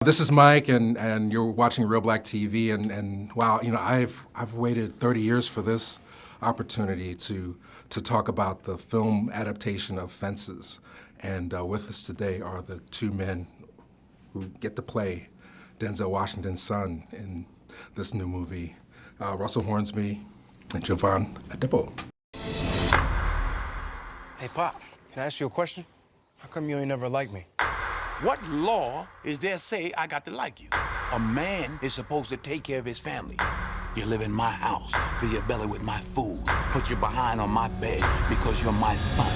This is Mike, and you're watching Real Black TV, and wow, I've waited 30 years for this opportunity to talk about the film adaptation of Fences. And with us today are the two men who get to play Denzel Washington's son in this new movie, Russell Hornsby and Jovan Adepo. Hey, Pop, can I ask you a question? How come you ain't never liked me? What law is there say I got to like you? A man is supposed to take care of his family. You live in my house, fill your belly with my food, put your behind on my bed because you're my son.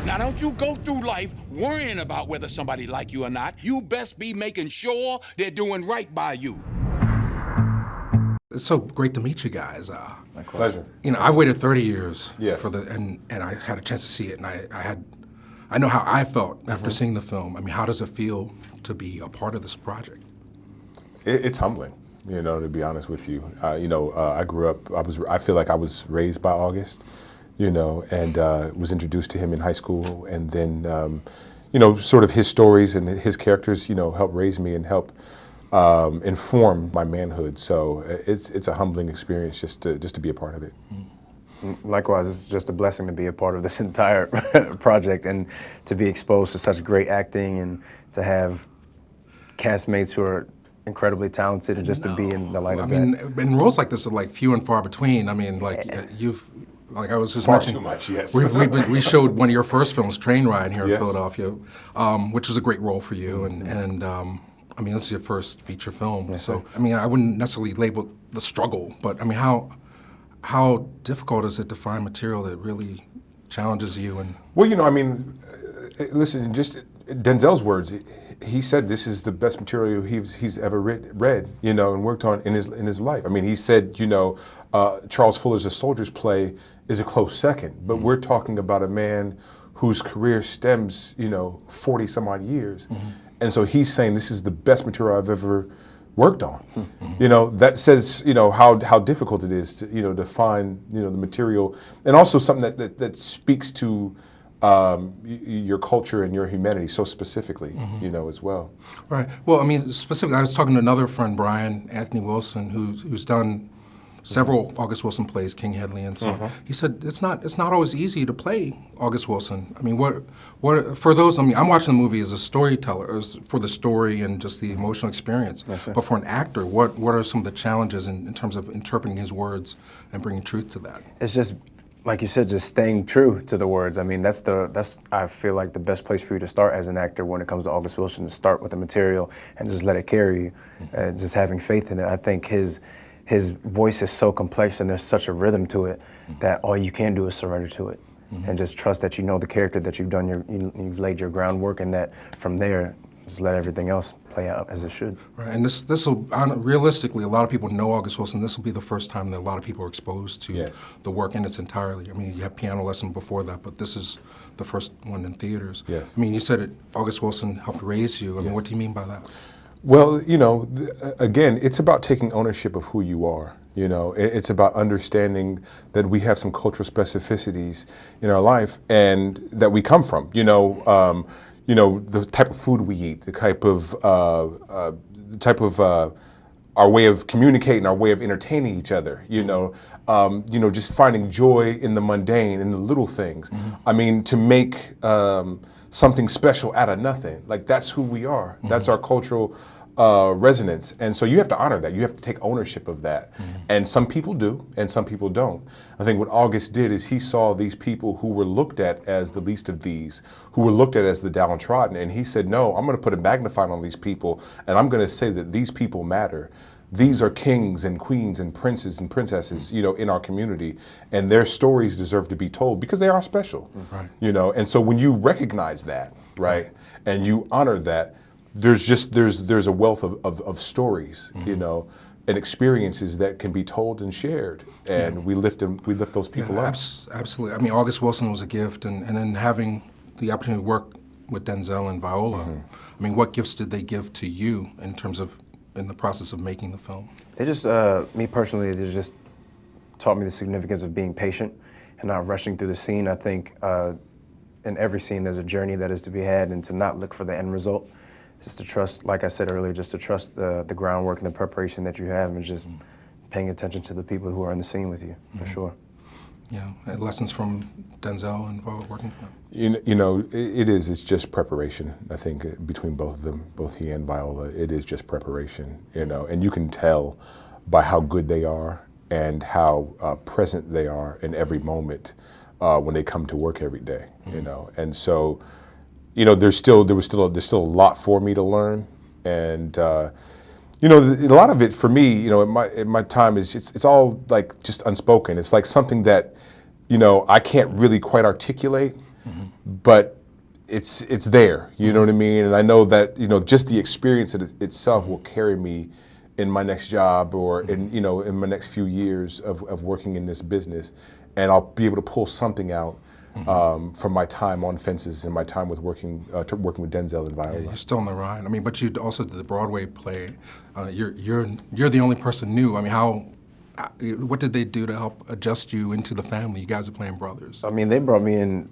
Now don't you go through life worrying about whether somebody like you or not. You best be making sure they're doing right by you. It's so great to meet you guys. My pleasure. I've waited 30 years Yes. for and I had a chance to see it, and I know how I felt after seeing the film. I mean, how does it feel to be a part of this project? It's humbling, to be honest with you. I grew up, I feel like I was raised by August, and was introduced to him in high school, and then, sort of his stories and his characters, helped raise me and help inform my manhood. So it's a humbling experience just to be a part of it. Likewise, it's just a blessing to be a part of this entire project and to be exposed to such great acting and to have castmates who are incredibly talented and just to be in the light of that. And roles like this are like few and far between. I mean, I was just Far mentioning, too much, yes. we showed one of your first films, Train Ride, here in Yes. Philadelphia, which was a great role for you. And this is your first feature film. Yes, So, sir. I wouldn't necessarily label the struggle, but how difficult is it to find material that really challenges you? And Well, listen, just Denzel's words, he said this is the best material he's ever read, and worked on in his life. I mean, he said, Charles Fuller's A Soldier's Play is a close second, but we're talking about a man whose career stems, 40 some odd years. And so he's saying this is the best material I've ever worked on. That says, how difficult it is to find, the material, and also something that speaks to your culture and your humanity so specifically, as well. Right. Well, specifically, I was talking to another friend, Brian Anthony Wilson, who's done several August Wilson plays, King Hedley, and so he said it's not always easy to play August Wilson. I mean, what for those? I'm watching the movie as a storyteller, as for the story and just the emotional experience. Yes, sir. But for an actor, what are some of the challenges in terms of interpreting his words and bringing truth to that? It's just, like you said, just staying true to the words. I mean, that's I feel like the best place for you to start as an actor when it comes to August Wilson, to start with the material and just let it carry you, just having faith in it. I think his voice is so complex and there's such a rhythm to it that all you can do is surrender to it and just trust that you know the character, that you've done you've laid your groundwork, and that from there, just let everything else play out as it should. Right, and this will, realistically, a lot of people know August Wilson. This will be the first time that a lot of people are exposed to Yes. the work in its entirety. You have piano lesson before that, but this is the first one in theaters. Yes. You said August Wilson helped raise you. What do you mean by that? Well, again, it's about taking ownership of who you are. It's about understanding that we have some cultural specificities in our life and that we come from. The type of food we eat, the type of our way of communicating, our way of entertaining each other. Just finding joy in the mundane, in the little things. To make something special out of nothing. Like, that's who we are. That's our cultural resonance. And so you have to honor that. You have to take ownership of that. And some people do, and some people don't. I think what August did is he saw these people who were looked at as the least of these, who were looked at as the downtrodden, and he said, no, I'm going to put a magnifying on these people, and I'm going to say that these people matter. These are kings and queens and princes and princesses, in our community, and their stories deserve to be told because they are special, Right. And so when you recognize that, right, and you honor that, there's a wealth of stories, and experiences that can be told and shared, and we lift those people up. Absolutely. August Wilson was a gift, and then having the opportunity to work with Denzel and Viola. What gifts did they give to you in the process of making the film? They just, me personally, they just taught me the significance of being patient and not rushing through the scene. I think in every scene there's a journey that is to be had, and to not look for the end result, just to trust, like I said earlier, just to trust the groundwork and the preparation that you have, and just paying attention to the people who are in the scene with you, for sure. Yeah, and lessons from Denzel and working with him. You know, it is. It's just preparation. I think between both of them, both he and Viola, it is just preparation. You know, and you can tell by how good they are and how present they are in every moment when they come to work every day. You know, and so, you know, there's still a lot for me to learn, and you know, a lot of it for me, you know, in my time is it's all like just unspoken. It's like something that, you know, I can't really quite articulate, but it's there. You know what I mean? And I know that, you know, just the experience itself will carry me in my next job or in, you know, in my next few years of working in this business, and I'll be able to pull something out from my time on Fences and my time with working with Denzel and Viola. Yeah, you're still on the ride. I mean, but you also did the Broadway play. You're the only person new. I mean, what did they do to help adjust you into the family? You guys are playing brothers. I mean, they brought me in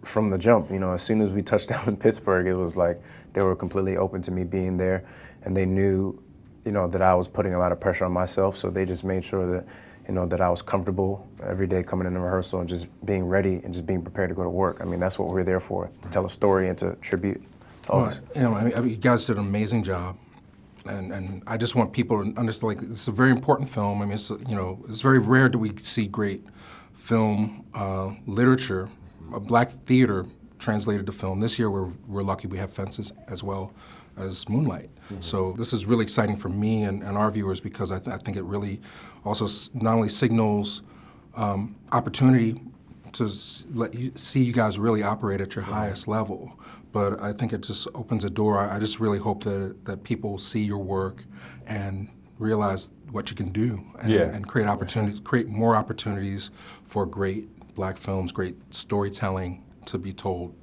from the jump. You know, as soon as we touched down in Pittsburgh, it was like they were completely open to me being there, and they knew, you know, that I was putting a lot of pressure on myself. So they just made sure that, you know, that I was comfortable every day coming into rehearsal and just being ready and just being prepared to go to work. I mean, that's what we're there for, to tell a story and to tribute. Well, you know, I mean, you guys did an amazing job, and I just want people to understand, like, it's a very important film. I mean, it's, you know, it's very rare that we see great film literature, black theater translated to film. This year, we're lucky we have Fences as well as Moonlight. So this is really exciting for me and our viewers, because I think it really also not only signals opportunity to let you see you guys really operate at your highest level, but I think it just opens a door. I just really hope that people see your work and realize what you can do, and create opportunities, create more opportunities for great black films, great storytelling to be told.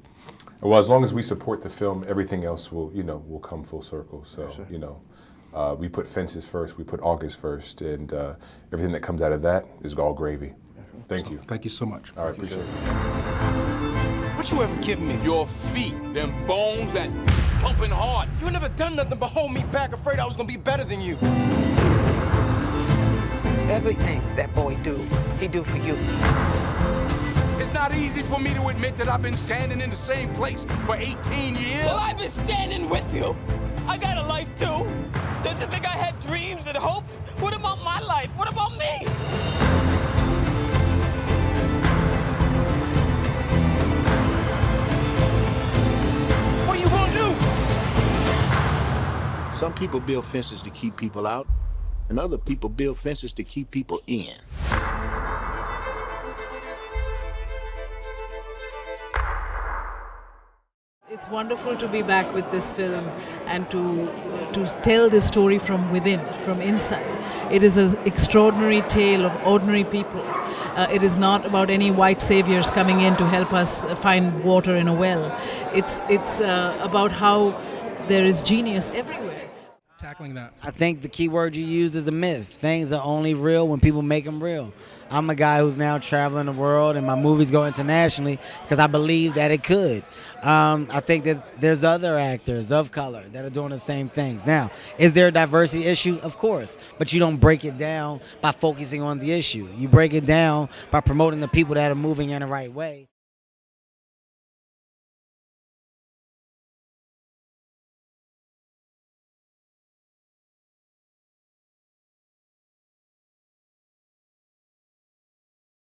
Well, as long as we support the film, everything else will, you know, will come full circle. So, you know, we put Fences first, we put August first, and everything that comes out of that is all gravy. Thank you. Thank you so much. All right, appreciate it. What you ever give me? Your feet, them bones that pumping hard. You never done nothing but hold me back, afraid I was gonna be better than you. Everything that boy do, he do for you. It's not easy for me to admit that I've been standing in the same place for 18 years. Well, I've been standing with you. I got a life too. Don't you think I had dreams and hopes? What about my life? What about me? What are you gonna do? Some people build fences to keep people out, and other people build fences to keep people in. It's wonderful to be back with this film and to tell this story from within, from inside. It is an extraordinary tale of ordinary people. It is not about any white saviors coming in to help us find water in a well. It's about how there is genius everywhere. Tackling that. I think the key word you used is a myth. Things are only real when people make them real. I'm a guy who's now traveling the world, and my movies go internationally because I believe that it could. I think that there's other actors of color that are doing the same things. Now, is there a diversity issue? Of course, but you don't break it down by focusing on the issue. You break it down by promoting the people that are moving in the right way.